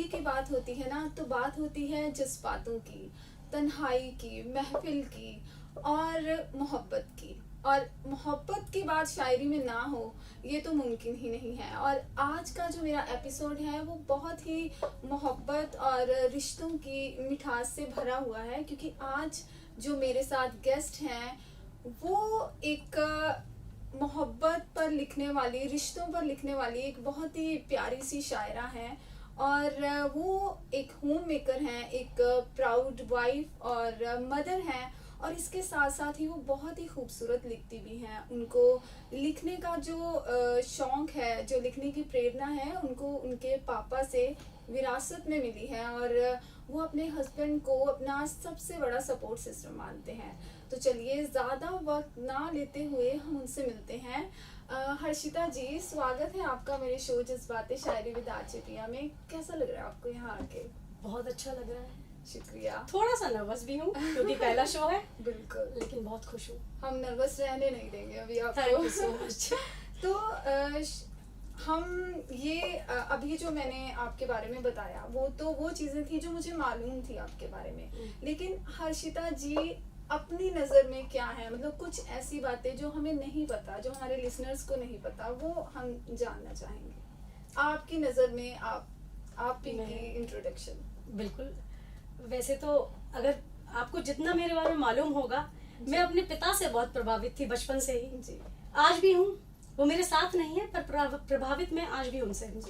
की बात होती है ना, तो बात होती है जज्बातों की, तन्हाई की, महफिल की और मोहब्बत की। और मोहब्बत की बात शायरी में ना हो ये तो मुमकिन ही नहीं है। और आज का जो मेरा एपिसोड है वो बहुत ही मोहब्बत और रिश्तों की मिठास से भरा हुआ है, क्योंकि आज जो मेरे साथ गेस्ट हैं वो एक मोहब्बत पर लिखने वाली, रिश्तों पर लिखने वाली एक बहुत ही प्यारी सी शायरा हैं। और वो एक होम मेकर हैं, एक प्राउड वाइफ और मदर हैं, और इसके साथ साथ ही वो बहुत ही खूबसूरत लिखती भी हैं। उनको लिखने का जो शौक़ है, जो लिखने की प्रेरणा है, उनको उनके पापा से विरासत में मिली है, और वो अपने हस्बैंड को अपना सबसे बड़ा सपोर्ट सिस्टम मानते हैं। तो चलिए ज़्यादा वक्त ना लेते हुए हम उनसे मिलते हैं। हर्षिता जी, स्वागत है आपका मेरे शो जज्बाते शायरी विद आरजे प्रिया में। कैसा लग रहा है आपको यहाँ आके? बहुत अच्छा लग रहा है। शुक्रिया। थोड़ा सा नर्वस भी हूँ क्योंकि पहला शो है। बिल्कुल, लेकिन बहुत खुश हूँ। हम नर्वस रहने नहीं देंगे अभी आपको। Thank you so much. तो हम ये अभी जो मैंने आपके बारे में बताया वो चीज़ें थी जो मुझे मालूम थी आपके बारे में, लेकिन हर्षिता जी अपनी नज़र में क्या है, मतलब कुछ ऐसी बातें जो हमें नहीं पता, जो हमारे लिसनर्स को नहीं पता, वो हम जानना चाहेंगे। आपकी नज़र में आप की इंट्रोडक्शन। बिल्कुल। वैसे तो अगर आपको जितना मेरे बारे में मालूम होगा, मैं अपने पिता से बहुत प्रभावित थी बचपन से ही जी। आज भी हूँ। वो मेरे साथ नहीं है पर प्रभावित मैं आज भी उनसे हूँ।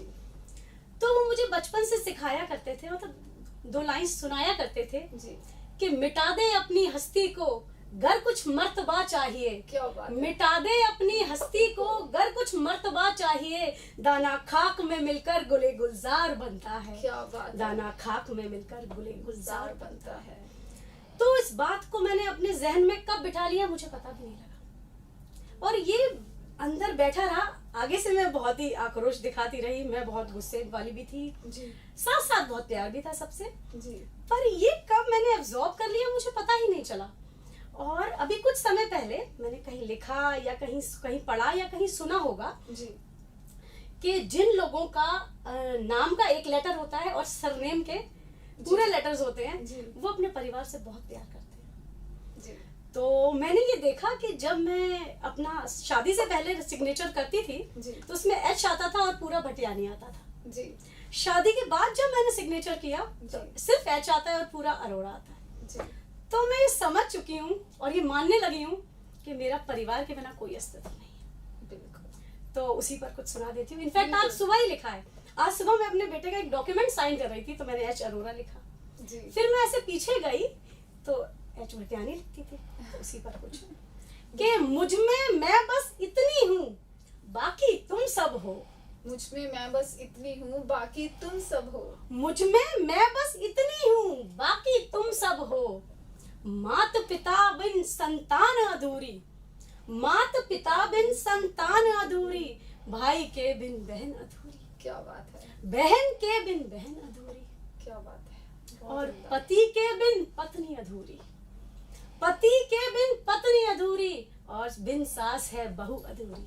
तो वो मुझे बचपन से सिखाया करते थे, मतलब 2 लाइन सुनाया करते थे जी कि मिटा दे अपनी हस्ती को गर कुछ मर्तबा चाहिए। क्या बात है। मिटा दे अपनी हस्ती को गर कुछ मर्तबा चाहिए, दाना खाक में मिलकर गुले गुलजार बनता है। क्या बात है। दाना खाक में मिलकर गुले गुलजार बनता है। तो इस बात को मैंने अपने जहन में कब बिठा लिया मुझे पता भी नहीं लगा, और ये अंदर बैठा रहा। आगे से मैं बहुत ही आक्रोश दिखाती रही, मैं बहुत गुस्से वाली भी थी जी, साथ साथ बहुत प्यार भी था सबसे जी। पर ये कब मैंने एब्जॉर्ब कर लिया मुझे पता ही नहीं चला। और अभी कुछ समय पहले मैंने कहीं लिखा या कहीं पढ़ा या कहीं सुना होगा जी कि जिन लोगों का नाम का एक लेटर होता है और सरनेम के पूरे लेटर्स होते हैं, वो अपने परिवार से बहुत प्यार करते हैं जी। तो मैंने ये देखा कि जब मैं अपना शादी से पहले सिग्नेचर करती थी जी। तो उसमें एच आता था और पूरा भटियानी आता था जी। शादी के बाद जब मैंने सिग्नेचर किया तो सिर्फ एच आता है और पूरा अरोड़ा आता है जी। तो मैं समझ चुकी हूँ और ये मानने लगी हूँ कि मेरा परिवार के बिना कोई अस्तित्व नहीं है। बिल्कुल। तो उसी पर कुछ सुना देती हूँ। इनफैक्ट आज सुबह ही लिखा है। आज सुबह मैं अपने बेटे का एक डॉक्यूमेंट साइन कर रही थी तो मैंने एच अरोड़ा लिखा जी। फिर मैं ऐसे पीछे गई तो एच भटियानी लिखती थी तो उसी पर कुछ कि मुझ में मैं बस इतनी हूँ बाकी तुम सब हो। मुझ में मैं बस इतनी हूँ बाकी तुम सब हो। मुझ में मैं बस इतनी हूँ बाकी तुम सब हो। मात पिता बिन संतान अधूरी, मात पिता बिन संतान अधूरी, भाई के बिन बहन अधूरी। क्या बात है। बहन के बिन बहन अधूरी। क्या बात है। और पति के बिन पत्नी अधूरी, पति के बिन पत्नी अधूरी, और बिन सास है बहू अधूरी,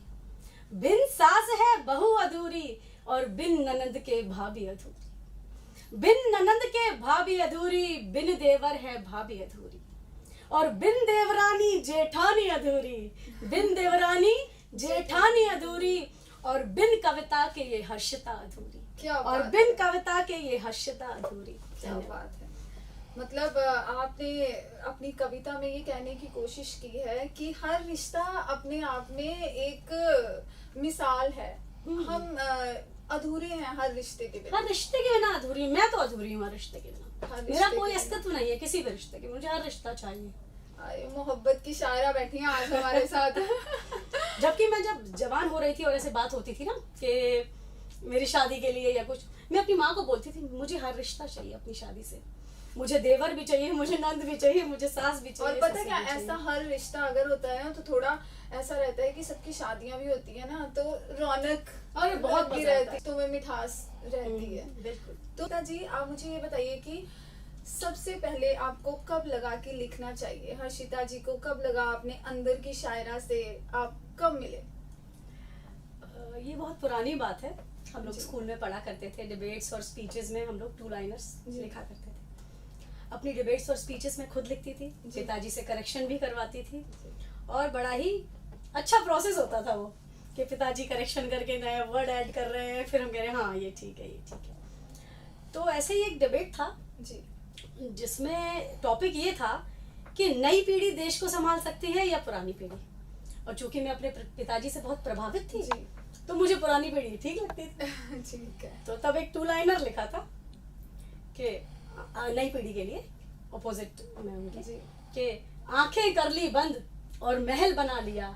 बिन सास है बहू अधूरी, और बिन ननंद के भाभी अधूरी, बिन ननंद के भाभी अधूरी, बिन देवर है भाभी अधूरी, और बिन देवरानी जेठानी अधूरी, बिन देवरानी जेठानी अधूरी, और बिन कविता के ये हर्षिता अधूरी। क्या और बिन कविता के ये हर्षिता अधूरी। क्या बात है। मतलब आपने अपनी कविता में ये कहने की कोशिश की है कि हर रिश्ता अपने आप में एक मिसाल है। हम अधूरे हैं हर रिश्ते के बिना। हर रिश्ते के बिना अधूरी। मैं तो अधूरी हूँ हर रिश्ते के बिना। मेरा कोई अस्तित्व नहीं है किसी भी रिश्ते के। मुझे हर रिश्ता चाहिए। मोहब्बत की शायरा बैठी हैं आज हमारे साथ। जबकि मैं जब जवान हो रही थी और ऐसे बात होती थी ना कि मेरी शादी के लिए या कुछ, मैं अपनी माँ को बोलती थी मुझे हर रिश्ता चाहिए अपनी शादी से। मुझे देवर भी चाहिए, मुझे नंद भी चाहिए, मुझे सास भी चाहिए। और पता क्या, ऐसा हर रिश्ता अगर होता है ना तो थोड़ा ऐसा रहता है कि सबकी शादियां भी होती है ना तो रौनक और बहुत भी रहती है, तुम्हें मिठास रहती है। बिल्कुल। तो जी आप मुझे ये बताइए कि सबसे पहले आपको कब लगा कि लिखना चाहिए? हर्षिता जी को कब लगा अपने अंदर की शायरा से आप कब मिले? ये बहुत पुरानी बात है हम लोग जी। स्कूल में पढ़ा करते थे, डिबेट्स और स्पीचेस में हम लोग 2 लाइनर्स जी। लिखा करते थे। अपनी डिबेट्स और स्पीचेस में खुद लिखती थी, जी। पिताजी से करेक्शन भी करवाती थी, जी। और बड़ा ही अच्छा प्रोसेस होता था वो, कि पिताजी करेक्शन करके नया वर्ड ऐड कर रहे हैं, फिर हम कह रहे हैं हाँ ये ठीक है, ये ठीक है। तो ऐसे ही एक डिबेट था जी। जिसमें टॉपिक ये था कि नई पीढ़ी देश को संभाल सकती है या पुरानी पीढ़ी। और चूंकि मैं अपने पिताजी से बहुत प्रभावित थी, जी। तो मुझे पुरानी पीढ़ी ठीक लगती थी। ठीक है। तो तब एक 2 लाइनर लिखा था कि नई पीढ़ी के लिए, अपोजिट में उनके, जी। कि आंखें कर ली बंद और महल बना लिया,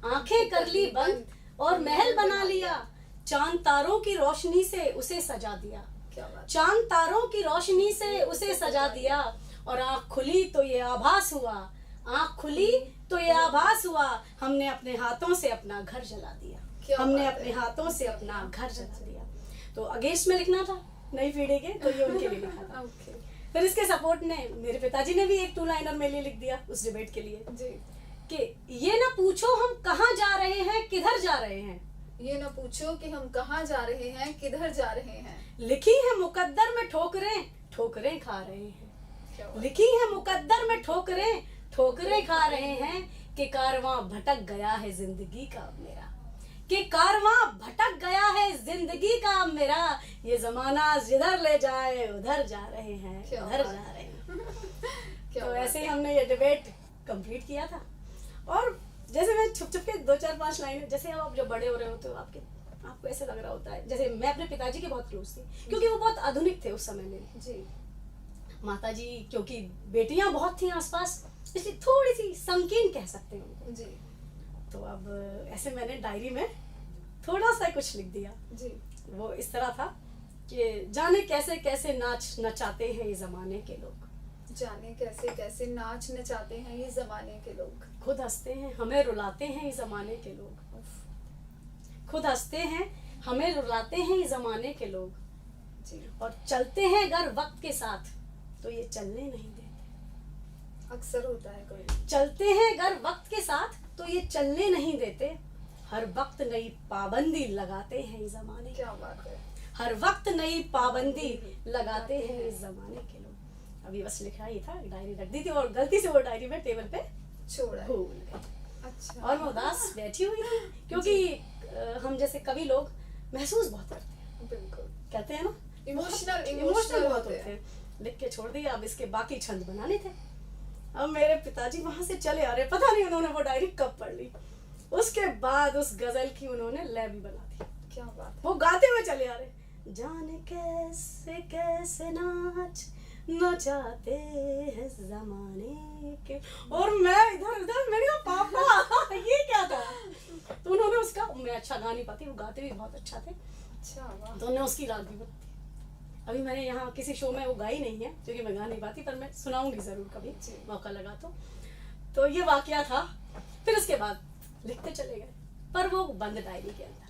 आंखें कर ली बंद और महल बना लिया, चांद तारों की रोशनी से उसे सजा दिया, क्या बात। चांद तारों की रोशनी से उसे सजा दिया, और आंख खुली तो ये आभास हुआ, आंख खुली तो ये आभास हुआ, हमने अपने हाथों से अपना घर जला दिया, क्या हमने बात अपने है। हाथों से अपना घर जला दिया। तो अगेंस्ट में लिखना था नई पीढ़ी के, तो ये उनके लिए लिखा था। ओके। फिर इसके सपोर्ट ने मेरे पिताजी ने भी एक 2 लाइनर मेरे लिए लिख दिया उस डिबेट के लिए, जी। कि ये ना पूछो हम कहाँ जा रहे हैं, किधर जा रहे हैं, ये ना पूछो कि हम कहाँ जा रहे हैं, किधर जा रहे हैं। लिखी है मुकद्दर में ठोकरें, ठोकरें खा रहे हैं, क्या बात। लिखी है मुकद्दर में ठोकरें, ठोकरें खा रहे हैं, कि कारवां भटक गया है जिंदगी का अब मेरा, कि कारवां भटक गया है जिंदगी का अब मेरा, ये जमाना जिधर ले जाए उधर जा रहे हैं, क्या उधर बात जा रहे हैं। क्या तो बात ऐसे ही है। हमने ये डिबेट कंप्लीट किया था। और जैसे मैं छुप छुप के 2-4-5 लाइनें, जैसे अब आप जब बड़े हो रहे होते हो, आपको ऐसे लग रहा होता है, जैसे मैं अपने पिताजी के बहुत क्लोज थी, क्योंकि वो बहुत आधुनिक थे उस समय में। जी। माताजी, क्योंकि बेटियां बहुत थी आसपास, इसलिए थोड़ी सी संकीर्ण कह सकते हैं उनको। जी। तो अब ऐसे मैंने डायरी में थोड़ा सा कुछ लिख दिया। जी। वो इस तरह था कि जाने कैसे कैसे नाच नचाते हैं ये जमाने के लोग, जाने कैसे कैसे नाच नचाते हैं ये जमाने के लोग, खुद हंसते हैं हमें रुलाते हैं ये जमाने के लोग, उफ। खुद हंसते हैं हमें रुलाते हैं ये जमाने के लोग, जी। और चलते हैं अगर वक्त के साथ तो ये चलने नहीं देते, अक्सर होता है कोई। चलते हैं अगर वक्त के साथ तो ये चलने नहीं देते, हर वक्त नई पाबंदी लगाते हैं इस जमाने के, क्या बात है। हर वक्त नई पाबंदी लगाते हैं इस जमाने के लोग। अभी बस लिखा ही था, डायरी रख दी थी और गलती से वो डायरी में टेबल पे छोड़ा है। भूल गई, अच्छा। और मैं उदास बैठी हुई थी, क्योंकि हम जैसे कवि लोग महसूस बहुत करते हैं, बिल्कुल। कहते हैं ना, इमोशनल इमोशनल बहुत होते हैं। लिख के छोड़ दिया, अब इसके बाकी छंद बनाने थे। अब मेरे पिताजी वहां से चले आ रहे, पता नहीं उन्होंने वो डायरी कब पढ़ ली, उसके बाद उस गजल की उन्होंने लय भी बना दी। क्या बात है। वो गाते हुए चले आ रहे, जाने कैसे कैसे नाच नचाते हैं जमाने के, और मैं इधर उधर, मैंने कहा पापा ये क्या था। तो उन्होंने उसका, मैं अच्छा गा नहीं पाती, वो गाते भी बहुत अच्छा थे, अच्छा। वाह। तो उन्होंने उसकी राग भी बना दी। अभी मैंने यहाँ किसी शो में वो गाई नहीं है क्योंकि मैं गा नहीं पाती, पर मैं सुनाऊंगी जरूर कभी जी। मौका लगा तो ये वाकया था। फिर उसके बाद लिखते चले गए, पर वो बंद डायरी के अंदर।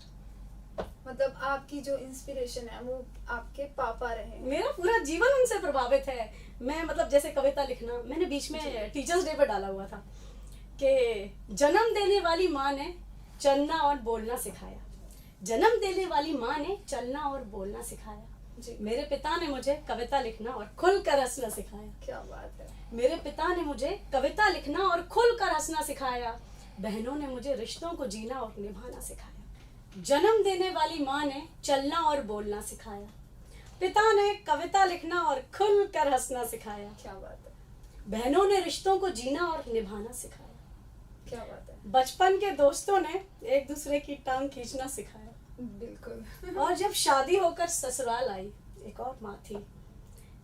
मतलब आपकी जो इंस्पिरेशन है वो आपके पापा रहे हैं। मेरा पूरा जीवन उनसे प्रभावित है। मैं मतलब जैसे कविता लिखना, मैंने बीच में टीचर्स डे पर डाला हुआ था कि जन्म देने वाली माँ ने चलना और बोलना सिखाया, जन्म देने वाली माँ ने चलना और बोलना सिखाया, जी। मेरे पिता ने मुझे कविता लिखना और खुलकर हंसना सिखाया, क्या बात है। मेरे पिता ने मुझे कविता लिखना और खुलकर हंसना सिखाया, बहनों ने मुझे रिश्तों को जीना और निभाना सिखाया। जन्म देने वाली माँ ने चलना और बोलना सिखाया, पिता ने कविता लिखना और खुलकर हंसना सिखाया, क्या बात है। बहनों ने रिश्तों को जीना और निभाना सिखाया, क्या बात है। बचपन के दोस्तों ने एक दूसरे की टांग खींचना सिखाया, बिल्कुल। और जब शादी होकर ससुराल आई, एक और माँ थी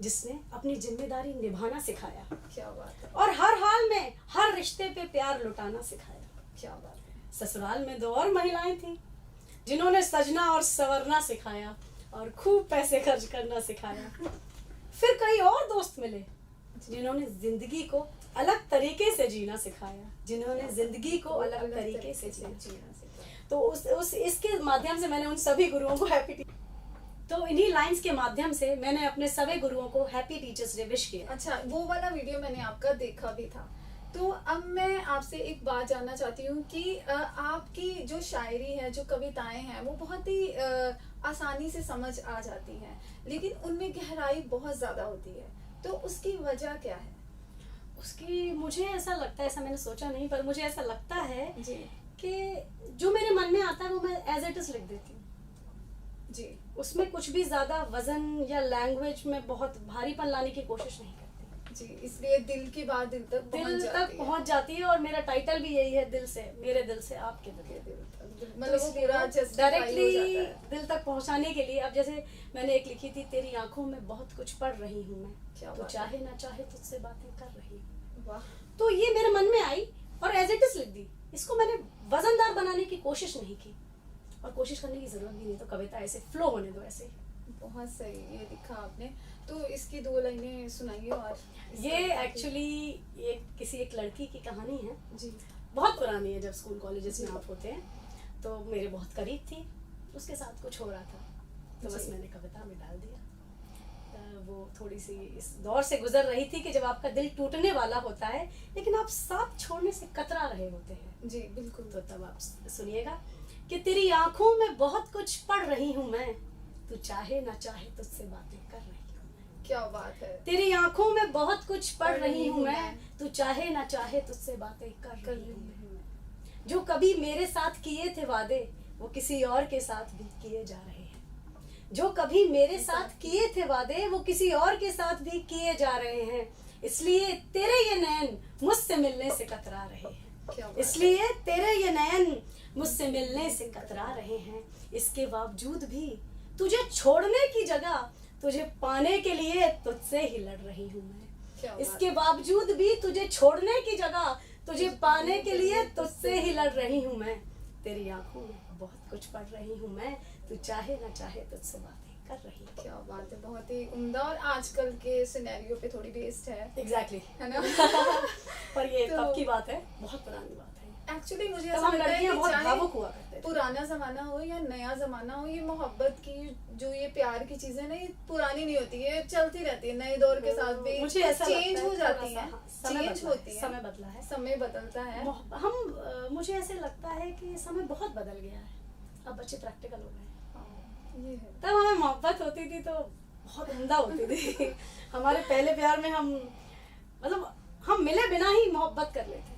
जिसने अपनी जिम्मेदारी निभाना सिखाया, क्या बात है। और हर हाल में हर रिश्ते पे प्यार लुटाना सिखाया। क्या बात है। ससुराल में 2 और महिलाएं थी जिन्होंने सजना और संवरना सिखाया और खूब पैसे खर्च करना सिखाया। फिर कई और दोस्त मिले जिन्होंने जिंदगी को अलग तरीके से जीना सिखाया, जिन्होंने जिंदगी को अलग तरीके से जीना सिखाया। तो उस इसके माध्यम से मैंने उन सभी गुरुओं को तो इन्हीं लाइंस के माध्यम से मैंने अपने सभी गुरुओं को हैप्पी टीचर्स डे विश किया। अच्छा, वो वाला वीडियो मैंने आपका देखा भी था, तो अब मैं आपसे एक बात जानना चाहती हूँ कि आपकी जो शायरी है, जो कविताएं हैं, वो बहुत ही आसानी से समझ आ जाती हैं, लेकिन उनमें गहराई बहुत ज़्यादा होती है। तो उसकी वजह क्या है? उसकी मुझे ऐसा लगता है, ऐसा मैंने सोचा नहीं, पर मुझे ऐसा लगता है जी कि जो मेरे मन में आता है वो मैं एज इट इज लिख देती हूँ। जी उसमें कुछ भी ज्यादा वजन या लैंग्वेज में बहुत भारीपन लाने की कोशिश नहीं करती। जी, इसलिए दिल की बात दिल तक पहुंच जाती है। और मेरा टाइटल भी यही है, दिल से, मेरे दिल से आपके दिल। मतलब वो पूरा डायरेक्टली दिल तक पहुंचाने के लिए। अब जैसे मैंने एक लिखी थी, तेरी आंखों में बहुत कुछ पढ़ रही हूँ मैं, तो चाहे ना चाहे तुझसे बातें कर रही हूँ। वाह। तो ये मेरे मन में आई और एज इट इज लिख दी। इसको मैंने वजनदार बनाने की कोशिश नहीं की, और कोशिश करने की जरूरत भी नहीं। तो कविता ऐसे फ्लो होने दो, ऐसे ही। बहुत सही ये लिखा आपने। तो इसकी 2 लाइनें सुनाइए। और ये एक्चुअली ये किसी एक लड़की की कहानी है जी, बहुत पुरानी है। जब स्कूल कॉलेजेस में आप होते हैं तो मेरे बहुत करीब थी, उसके साथ कुछ हो रहा था, तो बस मैंने कविता में डाल दिया। वो थोड़ी सी इस दौर से गुजर रही थी कि जब आपका दिल टूटने वाला होता है लेकिन आप साथ छोड़ने से कतरा रहे होते हैं। जी बिल्कुल। तो तब आप सुनिएगा कि तेरी आंखों में बहुत कुछ पढ़ रही हूँ मैं, तू चाहे ना चाहे तुझसे बातें कर रही हूँ। क्या बात है। तेरी आंखों में बहुत कुछ पढ़ रही हूँ मैं, तू चाहे ना चाहे तुझसे बातें कर रही हूँ मैं। जो कभी मेरे साथ किए थे वादे, वो किसी और के साथ भी किए जा रहे हैं। जो कभी मेरे साथ किए थे वादे, वो किसी और के साथ भी किए जा रहे हैं। इसलिए तेरे ये नयन मुझसे मिलने से कतरा रहे हैं। इसलिए तेरे ये नयन मुझसे मिलने से कतरा रहे हैं। इसके बावजूद भी तुझे छोड़ने की जगह तुझे पाने के लिए तुझसे ही लड़ रही हूँ मैं। इसके बावजूद भी तुझे छोड़ने की जगह तुझे पाने के लिए तुझसे ही लड़ रही हूँ मैं। तेरी आंखों में बहुत कुछ पढ़ रही हूँ मैं, तू चाहे ना चाहे तुझसे बातें कर रही हूँ। क्या बात है, बहुत ही उम्दा और आजकल के सिनेरियो पे थोड़ी बेस्ड है। एग्जैक्टली है ना। पर ये तब की बात है, बहुत पुरानी बात है। एक्चुअली मुझे ऐसा लगता है कि बहुत भावुक हुआ करते थे। पुराना जमाना हो या नया जमाना हो, ये मोहब्बत की जो ये प्यार की चीजें ना, ये पुरानी नहीं होती है, चलती रहती है। नए दौर के साथ भी मुझे ऐसा चेंज हो जाती है, चेंज होती है, समय बदला है, समय बदलता है। मुझे ऐसे लगता है कि समय बहुत बदल गया है। अब बच्चे प्रैक्टिकल हो गए। ये है। तब हमें मोहब्बत होती थी तो बहुत उम्दा होती थी। हमारे पहले प्यार में हम मिले बिना ही मोहब्बत कर लेते थे।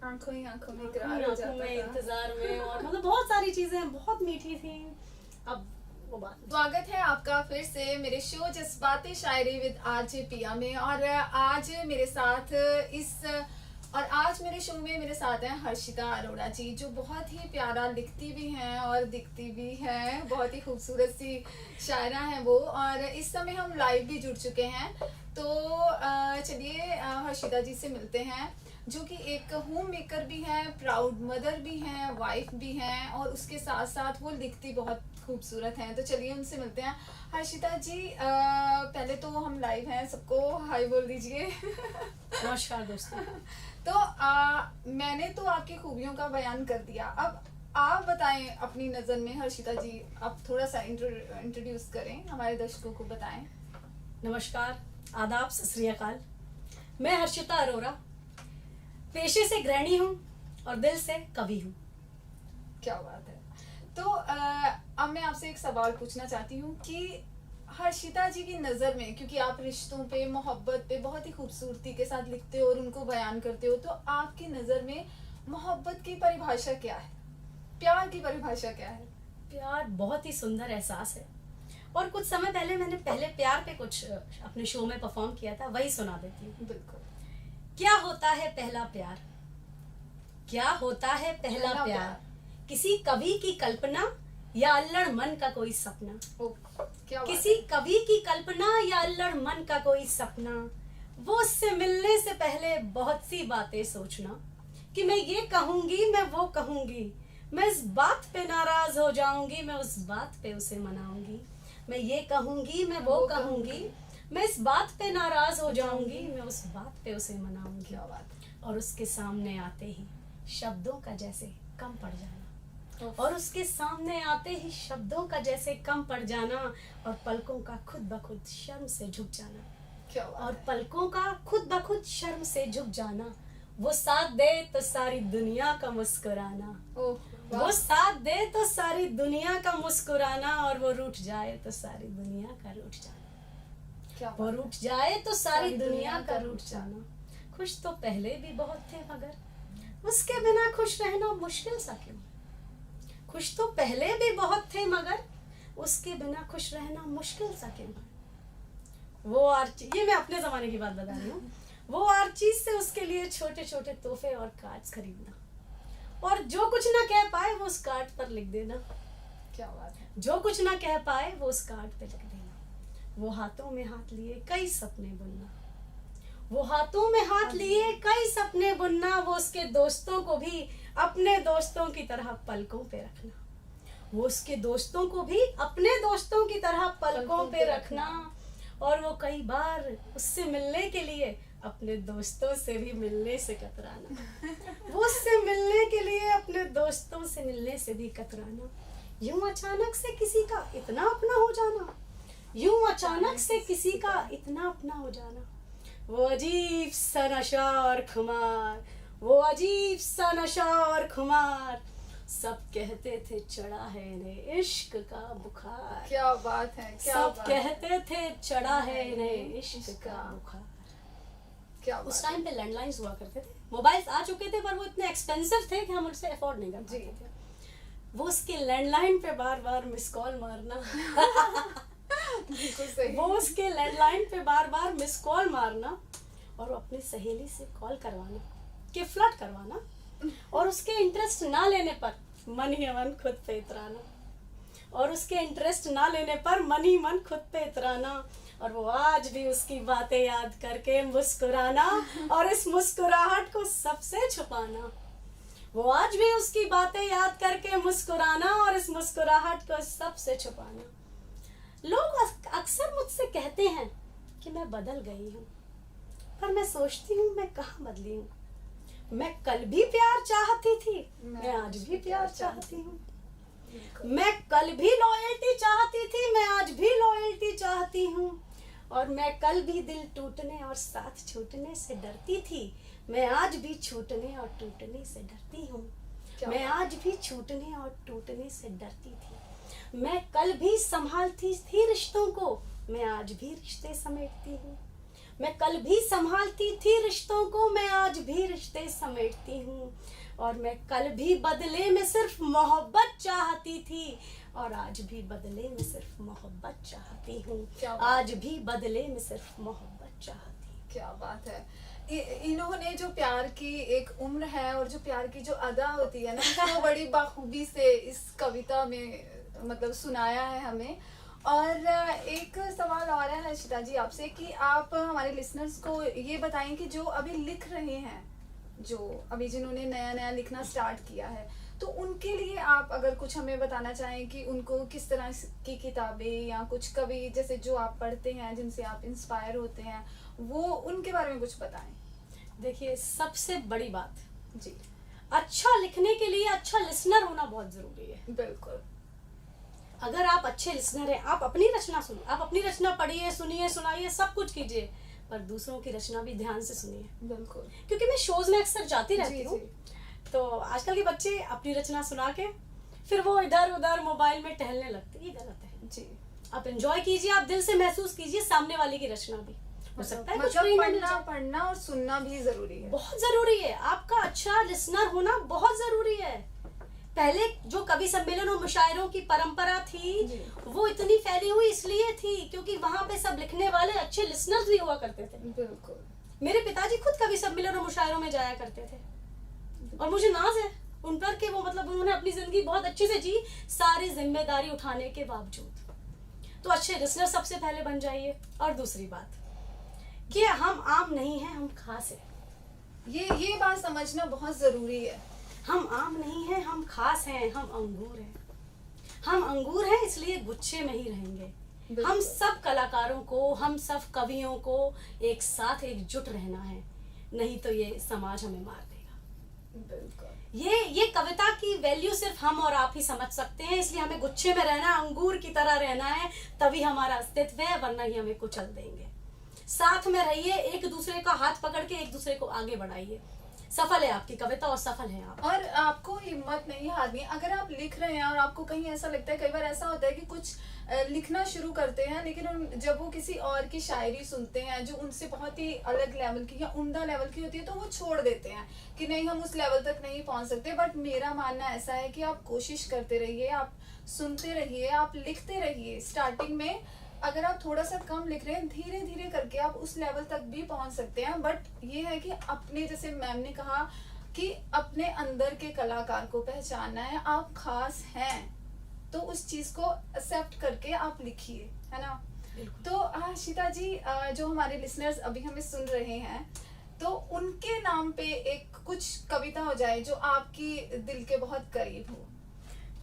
आंखों ही आंखों में इकरार हो जाता था, इंतजार में, और बहुत सारी चीजें बहुत मीठी थी। अब वो बात। स्वागत है आपका फिर से मेरे शो जज्बाते शायरी विद आरजे पिया में। और आज मेरे साथ आज मेरे शो में मेरे साथ हैं हर्षिता अरोड़ा जी, जो बहुत ही प्यारा लिखती भी हैं और दिखती भी हैं। बहुत ही खूबसूरत सी शायरा हैं वो। और इस समय हम लाइव भी जुड़ चुके हैं। तो चलिए हर्षिता जी से मिलते हैं, जो कि एक होम मेकर भी हैं, प्राउड मदर भी हैं, वाइफ भी हैं, और उसके साथ साथ वो लिखती बहुत खूबसूरत हैं। तो चलिए उनसे मिलते हैं। हर्षिता जी, पहले तो हम लाइव हैं, सबको हाय बोल दीजिए। नमस्कार दोस्तों। तो मैंने तो आपकी खूबियों का बयान कर दिया, अब आप बताएं अपनी नज़र में। हर्षिता जी, आप थोड़ा सा इंट्रोड्यूस करें, हमारे दर्शकों को बताएं। नमस्कार, आदाब, सत श्री अकाल। मैं हर्षिता अरोड़ा पेशे से गृहिणी हूँ और दिल से कवि हूँ। क्या बात है। तो अब मैं आपसे एक सवाल पूछना चाहती हूँ कि हर्षिता जी की नज़र में, क्योंकि आप रिश्तों पे, मोहब्बत पे बहुत ही खूबसूरती के साथ लिखते हो और उनको बयान करते हो, तो आपकी नज़र में मोहब्बत की परिभाषा क्या है, प्यार की परिभाषा क्या है? प्यार बहुत ही सुंदर एहसास है, और कुछ समय पहले मैंने पहले प्यार पे कुछ अपने शो में परफॉर्म किया था, वही सुना देती हूँ। बिल्कुल। क्या होता है पहला प्यार, क्या होता है पहला प्यार, किसी कवि की कल्पना या अल्लड़ मन का कोई सपना। किसी कवि की कल्पना या अल्लड़ मन का कोई सपना, वो उससे मिलने से पहले बहुत सी बातें सोचना, कि मैं ये कहूंगी, मैं वो कहूंगी, मैं इस बात पे नाराज हो जाऊंगी, मैं उस बात पे उसे मनाऊंगी, मैं ये कहूंगी, मैं वो कहूंगी, मैं इस बात पे नाराज हो जाऊंगी, मैं उस बात पे उसे मनाऊंगी। क्या बात। और उसके सामने आते ही शब्दों का जैसे कम पड़ जाना, और उसके सामने आते ही शब्दों का जैसे कम पड़ जाना, और पलकों का खुद ब खुद शर्म से झुक जाना। क्या बात। और पलकों का खुद ब खुद शर्म से झुक जाना, वो साथ दे तो सारी दुनिया का मुस्कुराना, ओह वो वाह, साथ दे तो सारी दुनिया का मुस्कुराना, और वो रूठ जाए तो सारी दुनिया का रूठ जाना। क्या वो बात रूठ जाए तो सारी दुनिया का रूठ जाना। खुश तो पहले भी बहुत थे मगर उसके बिना खुश रहना मुश्किल सा क्यों। खुश तो पहले भी बहुत थे मगर उसके बिना खुश रहना मुश्किल सा क्यों। वो आर्ची, ये मैं अपने जमाने की बात बता रही हूँ, वो हर चीज से उसके लिए छोटे छोटे तोहफे और कार्ड्स खरीदना, और जो कुछ ना कह पाए वो उस कार्ड पर लिख देना। क्या बात है, जो कुछ ना कह पाए वो उस कार्ड पे लिख देना। वो हाथों में हाथ लिए कई सपने बुनना, वो हाथों में हाथ लिए कई सपने बुनना। वो उसके दोस्तों को भी अपने दोस्तों की तरह पलकों पे रखना, वो उसके दोस्तों को भी अपने दोस्तों की तरह पलकों पे रखना। और वो कई बार उससे मिलने के लिए अपने दोस्तों से भी मिलने से कतराना, वो उससे मिलने के लिए अपने दोस्तों से मिलने से भी कतराना। यूं अचानक से किसी का इतना अपना हो जाना, यूं अचानक से किसी का इतना अपना हो जाना। वो अजीब सा नशा और खुमार, वो अजीब सा नशा और खुमार, सब कहते थे चढ़ा है इन्हें इश्क का बुखार। क्या बात है, क्या सब बात कहते थे चढ़ा है इन्हें इश्क का बुखार। क्या उस बात टाइम पे लैंडलाइंस हुआ करते थे, मोबाइल्स आ चुके थे पर वो इतने एक्सपेंसिव थे कि हम उनसे अफोर्ड नहीं कर पाते जी। थे। वो उसके लैंडलाइन पे बार बार मिस कॉल मारना बिल्कुल सही, वो उसके लैंडलाइन पे बार बार मिस कॉल मारना, और वो अपनी सहेली से कॉल करवाना कि फ्लर्ट करवाना, और उसके इंटरेस्ट ना लेने पर मन ही मन खुद पे इतराना, और उसके इंटरेस्ट ना लेने पर मन ही मन खुद पे इतराना। और वो आज भी उसकी बातें याद करके मुस्कुराना, और इस मुस्कुराहट को सबसे छुपाना। वो आज भी उसकी बातें याद करके मुस्कुराना, और इस मुस्कुराहट को सबसे छुपाना। लोग अक्सर मुझसे कहते हैं कि मैं बदल गई हूँ, पर मैं सोचती हूँ मैं कहाँ बदली हूँ। मैं कल भी प्यार चाहती थी, मैं आज भी प्यार चाहती हूँ। मैं कल भी लॉयल्टी चाहती थी, मैं आज भी लॉयल्टी चाहती हूँ। और मैं कल भी दिल टूटने और साथ छूटने से डरती थी, मैं आज भी छूटने और टूटने से डरती हूँ। मैं आज भी छूटने और टूटने से डरती थी। मैं कल भी संभालती थी रिश्तों को, मैं आज भी रिश्ते समेटती हूँ। मैं कल भी संभालती थी रिश्तों को, मैं आज भी रिश्ते समेटती हूँ। और मैं कल भी बदले में सिर्फ मोहब्बत चाहती थी, और आज भी बदले में सिर्फ मोहब्बत चाहती हूँ। आज भी बदले में सिर्फ मोहब्बत चाहती हूँ। क्या बात है। इन्होंने जो प्यार की एक उम्र है और जो प्यार की जो अदा होती है ना, वो बड़ी बाखूबी से इस कविता में मतलब सुनाया है हमें। और एक सवाल और है हर्षिता जी आपसे कि आप हमारे लिसनर्स को ये बताएं कि जो अभी लिख रहे हैं, जो अभी जिन्होंने नया नया लिखना स्टार्ट किया है, तो उनके लिए आप अगर कुछ हमें बताना चाहें कि उनको किस तरह की किताबें या कुछ कवि जैसे जो आप पढ़ते हैं जिनसे आप इंस्पायर होते हैं, वो उनके बारे में कुछ बताएं। देखिए, सबसे बड़ी बात जी, अच्छा लिखने के लिए अच्छा लिसनर होना बहुत जरूरी है। बिल्कुल। अगर आप अच्छे लिसनर हैं, आप अपनी रचना सुनो, आप अपनी रचना पढ़िए, सुनिए, सुनाइए, सब कुछ कीजिए, पर दूसरों की रचना भी ध्यान से सुनिए। बिल्कुल, क्योंकि मैं शोज में अक्सर जाती रहती जी, हूँ, जी। तो आजकल के बच्चे अपनी रचना सुना के फिर वो इधर उधर मोबाइल में टहलने लगते हैं, ये गलत है जी, आप एंजॉय कीजिए, आप दिल से महसूस कीजिए सामने वाले की रचना भी। हो सकता है कुछ मतलब पढ़ना पढ़ना और सुनना भी जरूरी है, बहुत जरूरी है। आपका अच्छा लिसनर होना बहुत जरूरी है। पहले जो कवि सम्मेलन और मुशायरों की परंपरा थी, वो इतनी फैली हुई इसलिए थी क्योंकि वहां पे सब लिखने वाले अच्छे लिसनर्स भी हुआ करते थे। बिल्कुल। मेरे पिताजी खुद कवि सम्मेलन और मुशायरों में जाया करते थे, और मुझे नाज है उन पर कि वो मतलब उन्होंने अपनी जिंदगी बहुत अच्छे से जी, सारी जिम्मेदारी उठाने के बावजूद। तो अच्छे लिसनर सबसे पहले बन जाइए। और दूसरी बात कि हम आम नहीं हैं, हम खास हैं। ये बात समझना बहुत जरूरी है। हम आम नहीं हैं, हम खास हैं, हम अंगूर हैं। हम अंगूर हैं इसलिए गुच्छे में ही रहेंगे। हम सब कलाकारों को, हम सब कवियों को एक साथ एकजुट रहना है, नहीं तो ये समाज हमें मार देगा। बिल्कुल। ये कविता की वैल्यू सिर्फ हम और आप ही समझ सकते हैं, इसलिए हमें गुच्छे में रहना है, अंगूर की तरह रहना है, तभी हमारा अस्तित्व है, वरना ही हमें कुचल देंगे। साथ में रहिए, एक दूसरे का हाथ पकड़ के एक दूसरे को आगे बढ़ाइए। सफल है आपकी कविता और सफल है आप। और आपको हिम्मत नहीं हारनी। अगर आप लिख रहे हैं और आपको कहीं ऐसा लगता है, कई बार ऐसा होता है कि कुछ लिखना शुरू करते हैं, लेकिन जब वो किसी और की शायरी सुनते हैं जो उनसे बहुत ही अलग लेवल की या उम्दा लेवल की होती है, तो वो छोड़ देते हैं कि नहीं, हम उस लेवल तक नहीं पहुंच सकते। बट मेरा मानना ऐसा है कि आप कोशिश करते रहिए, आप सुनते रहिए, आप लिखते रहिए। स्टार्टिंग में अगर आप थोड़ा सा कम लिख रहे हैं, धीरे धीरे करके आप उस लेवल तक भी पहुंच सकते हैं। बट ये है कि अपने, जैसे मैम ने कहा कि अपने अंदर के कलाकार को पहचानना है। आप खास हैं तो उस चीज को एक्सेप्ट करके आप लिखिए, है ना। तो हर्षिता जी, जो हमारे लिसनर्स अभी हमें सुन रहे हैं, तो उनके नाम पे एक कुछ कविता हो जाए जो आपकी दिल के बहुत करीब हो।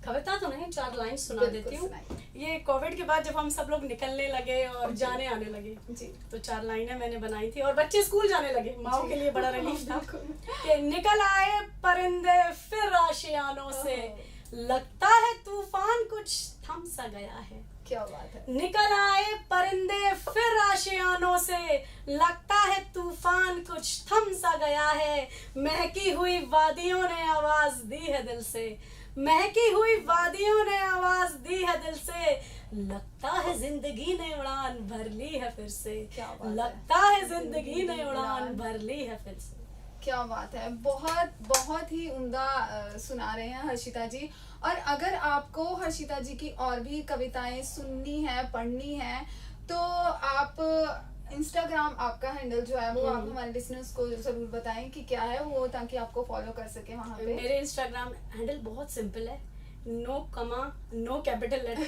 कविता तो नहीं, 4 लाइन सुना देती हूँ। ये कोविड के बाद जब हम सब लोग निकलने लगे और जाने आने लगे जी, तो 4 लाइनें मैंने बनाई थी और बच्चे स्कूल जाने लगे, माओ के लिए बड़ा रिलीफ था कि निकल आए परिंदे फिर आशियानों से, लगता है तूफान कुछ थम सा गया है। क्या बात है। निकल आए परिंदे फिर आशियानों से, लगता है तूफान कुछ थम सा गया है, महकी हुई वादियों ने आवाज दी है दिल से, महकी हुई वादियों ने आवाज दी है दिल से, लगता है जिंदगी ने उड़ान भर ली है फिर से, लगता है जिंदगी ने उड़ान भर ली है फिर से। क्या बात है, बहुत बहुत ही उम्दा सुना रहे हैं हर्षिता जी। और अगर आपको हर्षिता जी की और भी कविताएं सुननी है, पढ़नी है, तो आप इंस्टाग्राम आपका हैंडल जो है वो आप हमारे लिसनर्स को जरूर बताएं कि क्या है वो, ताकि आपको फॉलो कर सके वहां पे। मेरे इंस्टाग्राम हैंडल बहुत सिंपल है, no comma, no capital letter,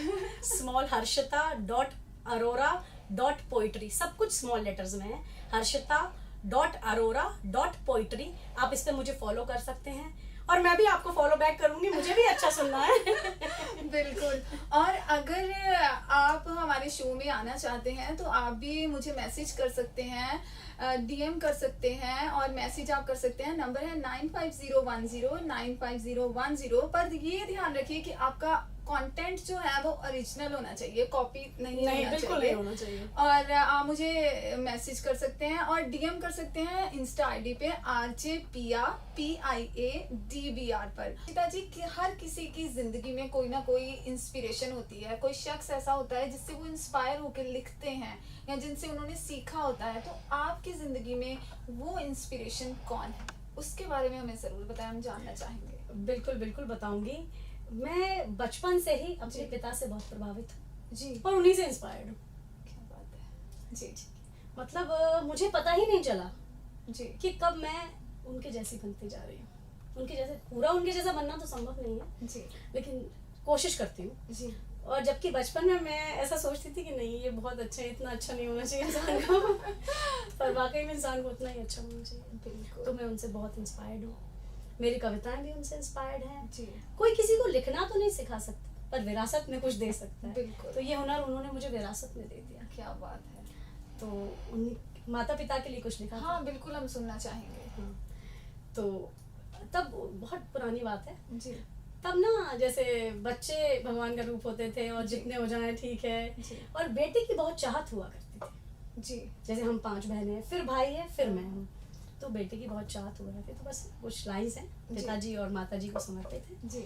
small Harshita dot Arora dot poetry, सब कुछ स्मॉल लेटर्स में है, Harshita dot Arora dot poetry. आप इस पे मुझे फॉलो कर सकते हैं और मैं भी आपको फॉलो बैक करूंगी, मुझे भी अच्छा सुनना है। बिल्कुल। और अगर आप हमारे शो में आना चाहते हैं तो आप भी मुझे मैसेज कर सकते हैं, डीएम कर सकते हैं, और मैसेज आप कर सकते हैं। नंबर है 9501095010। पर ये ध्यान रखिए कि आपका कंटेंट जो है वो ओरिजिनल होना चाहिए, कॉपी नहीं होना चाहिए। और आप मुझे मैसेज कर सकते हैं और डीएम कर सकते हैं इंस्टा आईडी पे RJPIADBR पर। पिताजी की हर किसी की जिंदगी में कोई ना कोई इंस्पिरेशन होती है, कोई शख्स ऐसा होता है जिससे वो इंस्पायर होकर लिखते हैं या जिनसे उन्होंने सीखा होता है। तो आपकी जिंदगी में वो इंस्पिरेशन कौन है, उसके बारे में हमें जरूर बताएं, हम जानना चाहेंगे। बिल्कुल बिल्कुल बताऊंगी। मैं बचपन से ही अपने पिता से बहुत प्रभावित हूँ जी, और उन्हीं से इंस्पायर्ड हूँ। क्या बात है। जी जी, मतलब मुझे पता ही नहीं चला जी कि कब मैं उनके जैसी बनती जा रही हूँ। उनके जैसे, पूरा उनके जैसा बनना तो संभव नहीं है जी, लेकिन कोशिश करती हूँ जी। और जबकि बचपन में मैं ऐसा सोचती थी कि नहीं, ये बहुत अच्छा है, इतना अच्छा नहीं होना चाहिए इंसान को, पर वाकई में इंसान को उतना ही अच्छा होना चाहिए। बिल्कुल। तो मैं उनसे बहुत इंस्पायर्ड हूँ, मेरी कविताएं भी उनसे इंस्पायर्ड हैं जी। कोई किसी को लिखना तो नहीं सिखा सकता, पर विरासत में कुछ दे सकता है। बिल्कुल। तो ये हुनर उन्होंने मुझे विरासत में दे दिया। क्या बात है। तो उन माता पिता के लिए कुछ लिखा था। हाँ बिल्कुल, हम सुनना चाहेंगे। हाँ, तो तब बहुत पुरानी बात है जी, तब ना, जैसे बच्चे भगवान का रूप होते थे और जितने हो जाएं ठीक है, और बेटे की बहुत चाहत हुआ करती थी जी। जैसे हम 5 बहनें हैं, फिर भाई है, फिर मैं हूँ, तो बेटे की बहुत चाहत हुआ करती। तो बस कुछ लाइंस हैं पिताजी और माताजी को समर्पित है जी।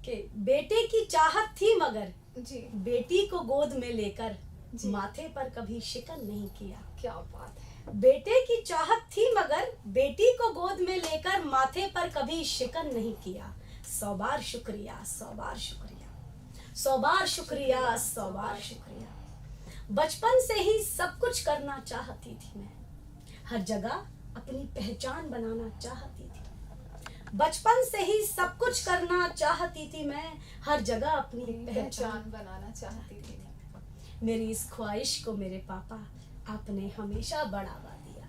कि बेटे की चाहत थी मगर जी, बेटी को गोद में लेकर माथे पर कभी शिकन नहीं किया। क्या बात है। बेटे की चाहत थी मगर बेटी को गोद में लेकर माथे पर कभी शिकन नहीं किया। 100 बार शुक्रिया, 100 बार शुक्रिया, 100 बार शुक्रिया, 100 बार शुक्रिया। बचपन से ही सब कुछ करना चाहती थी मैं, हर जगह अपनी पहचान बनाना चाहती थी। बचपन से ही सब कुछ करना चाहती थी मैं, हर जगह अपनी पहचान बनाना चाहती थी। मेरी इस ख्वाहिश को मेरे पापा आपने हमेशा बढ़ावा दिया।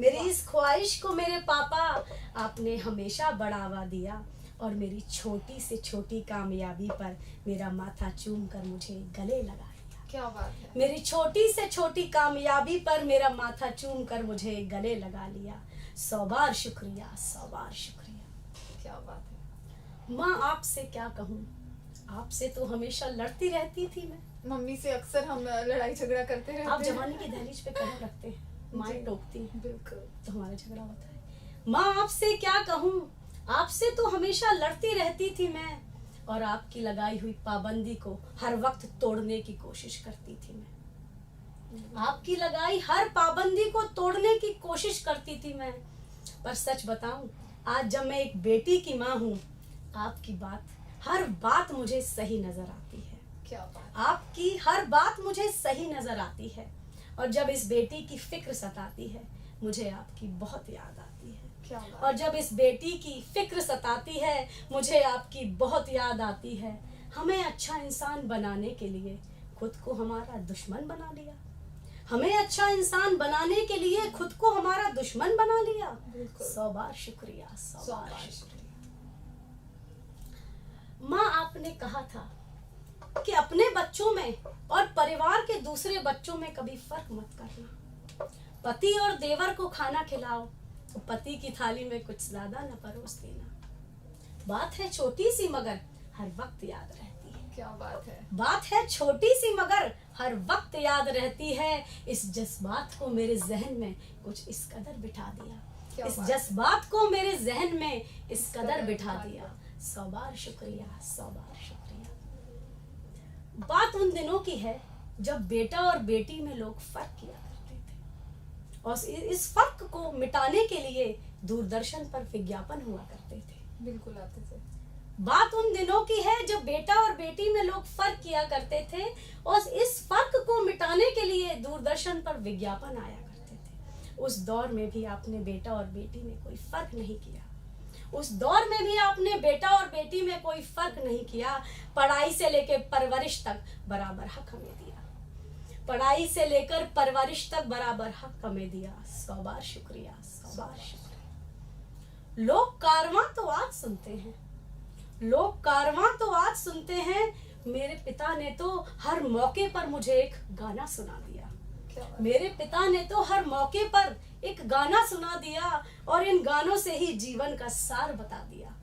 मेरी इस ख्वाहिश को मेरे पापा आपने हमेशा बढ़ावा दिया, और मेरी छोटी से छोटी कामयाबी पर मेरा माथा चूम कर मुझे गले लगा लिया। क्या बात है। मेरी छोटी से छोटी कामयाबी पर मेरा माथा चूम कर मुझे गले लगा लिया। 100 बार शुक्रिया, 100 बार शुक्रिया। क्या बात है। माँ आपसे क्या कहूँ, आपसे तो हमेशा लड़ती रहती थी मैं। मम्मी से अक्सर हम लड़ाई झगड़ा करते रहते हैं। आप जवानी की दहलीज पे कदम रखते हैं, माँ टोकती हैं, बिल्कुल, तो हमारा झगड़ा होता है। माँ आपसे क्या कहूँ, आपसे तो हमेशा लड़ती रहती थी मैं, और आपकी लगाई हुई पाबंदी को हर वक्त तोड़ने की कोशिश करती थी मैं। आपकी लगाई हर पाबंदी को तोड़ने की कोशिश करती थी मैं। पर सच बताऊं, आज जब मैं एक बेटी की माँ हूँ, आपकी बात, हर बात मुझे सही नजर आती है। क्या बात। आपकी हर बात मुझे सही नजर आती है, और जब इस बेटी की फिक्र सताती है, मुझे आपकी बहुत याद आती है। क्या बात। और जब इस बेटी की फिक्र सताती है, मुझे आपकी बहुत याद आती है। हमें अच्छा इंसान बनाने के लिए खुद को हमारा दुश्मन बना लिया। हमें अच्छा इंसान बनाने के लिए खुद को हमारा दुश्मन बना लिया। बिल्कुल। 100 बार शुक्रिया, 100 सौ बार बार शुक्रिया। माँ, आपने कहा था कि अपने बच्चों में और परिवार के दूसरे बच्चों में कभी फर्क मत करना। पति और देवर को खाना खिलाओ तो पति की थाली में कुछ ज्यादा न परोस देना। बात है छोटी सी मगर हर वक्त याद रहती है। क्या बात है। बात है छोटी सी मगर हर वक्त याद रहती है। इस जज्बात को मेरे जहन में कुछ इस कदर बिठा दिया। इस जज्बात को मेरे जहन में इस कदर बिठा दिया। 100 बार शुक्रिया, 100 बार शुक्रिया। बात उन दिनों की है जब बेटा और बेटी में लोग फर्क किया करते थे, और इस फर्क को मिटाने के लिए दूरदर्शन पर विज्ञापन हुआ करते थे। बिल्कुल आते थे। बात उन दिनों की है जब बेटा और बेटी में लोग फर्क किया करते थे, और इस फर्क को मिटाने के लिए दूरदर्शन पर विज्ञापन आया करते थे। उस दौर में भी आपने बेटा और बेटी में कोई फर्क नहीं किया। उस दौर में भी आपने बेटा और बेटी में कोई फर्क नहीं किया। पढ़ाई से लेकर परवरिश तक बराबर हक हमें दिया। पढ़ाई से लेकर परवरिश तक बराबर हक हमें दिया। 100 बार शुक्रिया, 100 बार शुक्रिया। लोग कारवां तो आज सुनते हैं, लोग कारवां तो आज सुनते हैं। मेरे पिता ने तो हर मौके पर मुझे एक गाना सुना दिया। मेरे पिता ने तो हर मौके पर एक गाना सुना दिया, और इन गानों से ही जीवन का सार बता दिया।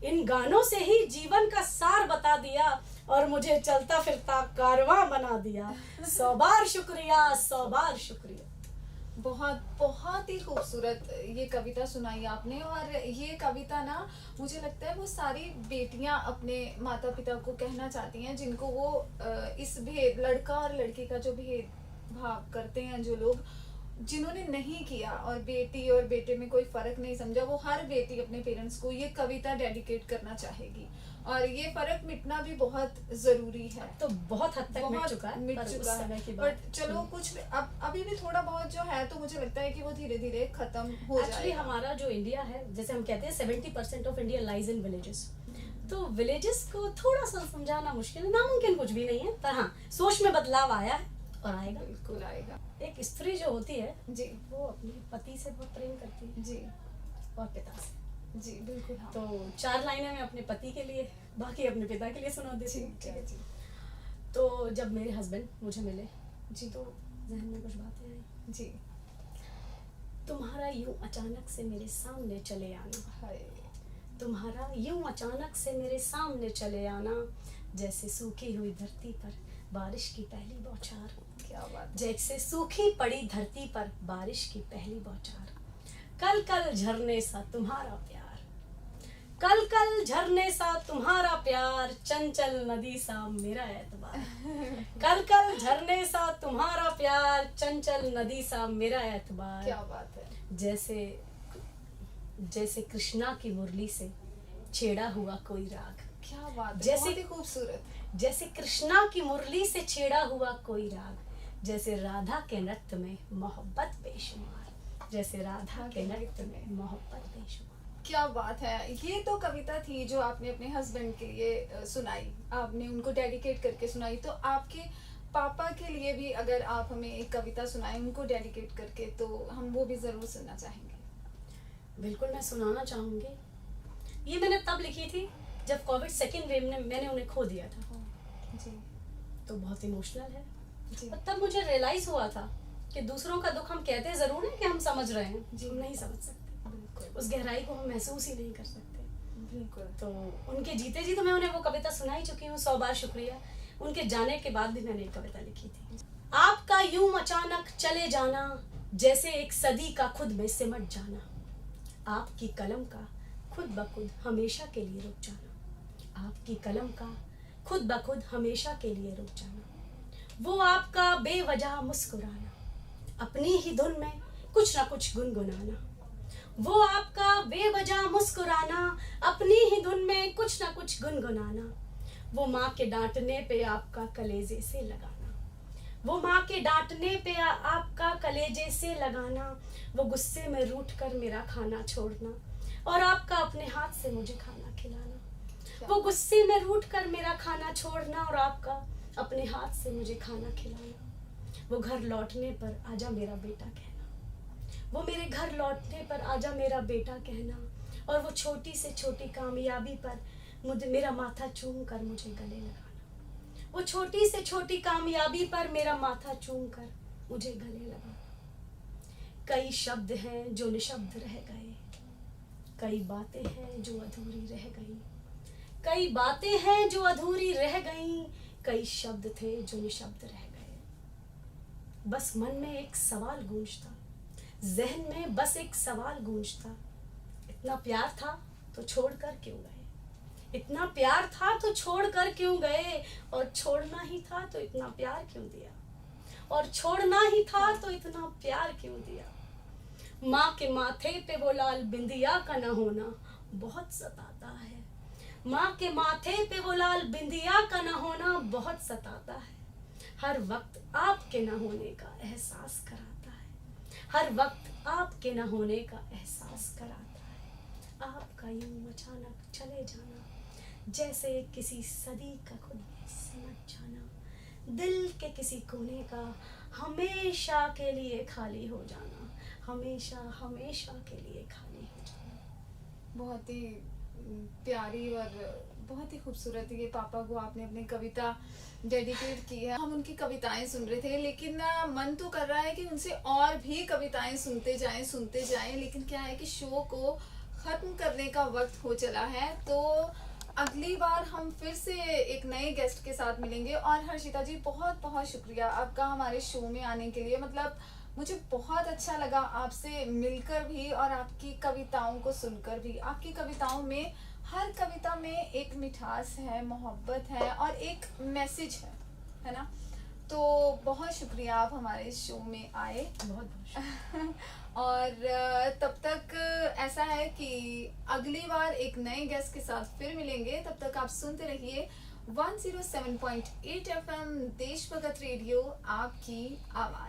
इन गानों से ही जीवन का सार बता दिया, और मुझे चलता फिरता कारवां बना दिया। 100 बार शुक्रिया, 100 बार शुक्रिया। बहुत बहुत ही खूबसूरत ये कविता सुनाई आपने। और ये कविता ना, मुझे लगता है वो सारी बेटियां अपने माता पिता को कहना चाहती हैं, जिनको वो इस भेद, लड़का और लड़की का जो भेदभाव करते हैं, जो लोग जिन्होंने नहीं किया और बेटी और बेटे में कोई फर्क नहीं समझा, वो हर बेटी अपने पेरेंट्स को ये कविता डेडिकेट करना चाहेगी। और ये फर्क मिटना भी बहुत जरूरी है। तो बहुत हद तक मिट चुका है। बट चलो कुछ अब अभी भी थोड़ा बहुत जो है, तो मुझे लगता है कि वो धीरे धीरे खत्म हो जाएगा। एक्चुअली हमारा जो इंडिया है, जैसे हम कहते हैं 70% of India lies in villages, तो विलेजेस को थोड़ा सा समझाना मुश्किल है। नामुमकिन कुछ भी नहीं है, पर हाँ, सोच में बदलाव आया है और आएगा। बिल्कुल आएगा। एक स्त्री जो होती है जी, वो अपने पति से बहुत प्रेम करती है जी, और पिता से। जी बिल्कुल। हाँ। तो 4 लाइनें मैं अपने पति के लिए, बाकी अपने पिता के लिए सुना देती हूँ। ठीक है जी। तो जब मेरे हस्बैंड मुझे मिले जी, तो जहन में कुछ बातें आई। जी। तुम्हारा यूं अचानक से मेरे सामने चले आना, हाय। तुम्हारा यूं अचानक से मेरे सामने चले आना, जैसे सूखी हुई धरती पर बारिश की पहली बौछार। क्या बात। जैसे सूखी पड़ी धरती पर बारिश की पहली बौछार। कल कल झरने सा तुम्हारा प्यार, कल कल झरने सा तुम्हारा प्यार, चंचल नदी सा मेरा एतबार। कल कल झरने सा तुम्हारा प्यार, चंचल नदी सा मेरा एतबार। क्या बात है। जैसे कृष्णा की मुरली से छेड़ा हुआ कोई राग। क्या बात है। जैसे बहुत ही खूबसूरत। जैसे कृष्णा की मुरली से छेड़ा हुआ कोई राग, जैसे राधा के नृत्य में मोहब्बत बेशुमार, जैसे राधा के नृत्य में मोहब्बत बेशुमार। क्या बात है। ये तो कविता थी जो आपने अपने हस्बैंड के लिए सुनाई, आपने उनको डेडिकेट करके सुनाई। तो आपके पापा के लिए भी अगर आप हमें एक कविता सुनाएं उनको डेडिकेट करके, तो हम वो भी जरूर सुनना चाहेंगे। बिल्कुल, मैं सुनाना चाहूंगी। ये मैंने तब लिखी थी जब कोविड सेकेंड वेव ने मैंने उन्हें खो दिया था। जी। तो बहुत इमोशनल है। जी। और तब मुझे रियलाइज हुआ था कि दूसरों का दुख हम कहते जरूर हैं कि हम समझ रहे हैं, जी। हम नहीं समझ सकते। बिल्कुल। उस गहराई को हम महसूस ही नहीं कर सकते। बिल्कुल। तो उनके जीते जी तो मैं उन्हें वो कविता सुना ही चुकी हूँ। 100 बार शुक्रिया। उनके जाने के बाद भी मैंने एक कविता लिखी थी। आपका यूं अचानक चले जाना, जैसे एक सदी का खुद में सिमट जाना। आपकी कलम का खुद ब खुद हमेशा के लिए रुक जाना, आपकी कलम का खुद ब खुद हमेशा के लिए रुक जाना। वो आपका बेवजह मुस्कुराना, अपनी ही धुन में कुछ ना कुछ गुनगुनाना। वो आपका बेवजह मुस्कुराना, अपनी ही धुन में कुछ ना कुछ गुनगुनाना। वो माँ के डांटने पे आपका कलेजे से लगाना, वो माँ के डांटने पे आपका कलेजे से लगाना। वो गुस्से में रूठ कर मेरा खाना छोड़ना और आपका अपने हाथ से मुझे खाना खिलाना। वो गुस्से में रूठ कर मेरा खाना छोड़ना और आपका अपने हाथ से मुझे खाना खिलाना। वो घर लौटने पर आजा मेरा बेटा कहना, वो मेरे घर लौटने पर आजा मेरा बेटा कहना। और वो छोटी से छोटी कामयाबी पर मुझे मेरा माथा चूम कर मुझे गले लगाना, वो छोटी से छोटी कामयाबी पर मेरा माथा चूम कर मुझे गले लगाना। कई शब्द हैं जो निशब्द रह गए, कई बातें हैं जो अधूरी रह गई, कई बातें हैं जो अधूरी रह गई, कई शब्द थे जो निशब्द रह गए। बस मन में एक सवाल गूंजता, जहन में बस एक सवाल गूंजता, इतना प्यार था तो छोड़कर क्यों गए, इतना प्यार था तो छोड़कर क्यों गए, और छोड़ना ही था तो इतना प्यार क्यों दिया, और छोड़ना ही था तो इतना प्यार क्यों दिया। माँ के माथे पे वो लाल बिंदिया का न होना बहुत सताता है, माँ के माथे पे वो लाल बिंदिया का न होना बहुत सताता है। हर वक्त आपके न होने का एहसास कराता है, हर वक्त आपके न होने का एहसास कराता है। आपका यूं अचानक चले जाना, जैसे किसी सदी का खुद में सिमट जाना, दिल के किसी कोने का हमेशा के लिए खाली हो जाना, हमेशा हमेशा के लिए खाली हो जाना। बहुत ही प्यारी और बहुत ही खूबसूरत ये पापा को आपने अपनी कविता डेडिकेट की है। हम उनकी कविताएं सुन रहे थे, लेकिन मन तो कर रहा है कि उनसे और भी कविताएं सुनते जाएं, लेकिन क्या है कि शो को ख़त्म करने का वक्त हो चला है। तो अगली बार हम फिर से एक नए गेस्ट के साथ मिलेंगे। और हर्षिता जी, बहुत बहुत शुक्रिया आपका हमारे शो में आने के लिए। मतलब मुझे बहुत अच्छा लगा आपसे मिलकर भी और आपकी कविताओं को सुनकर भी। आपकी कविताओं में हर कविता में एक मिठास है, मोहब्बत है और एक मैसेज है ना। तो बहुत शुक्रिया आप हमारे शो में आए। बहुत बहुत और तब तक ऐसा है कि अगली बार एक नए गेस्ट के साथ फिर मिलेंगे। तब तक आप सुनते रहिए 107.8 FM देश भगत रेडियो, आपकी आवाज।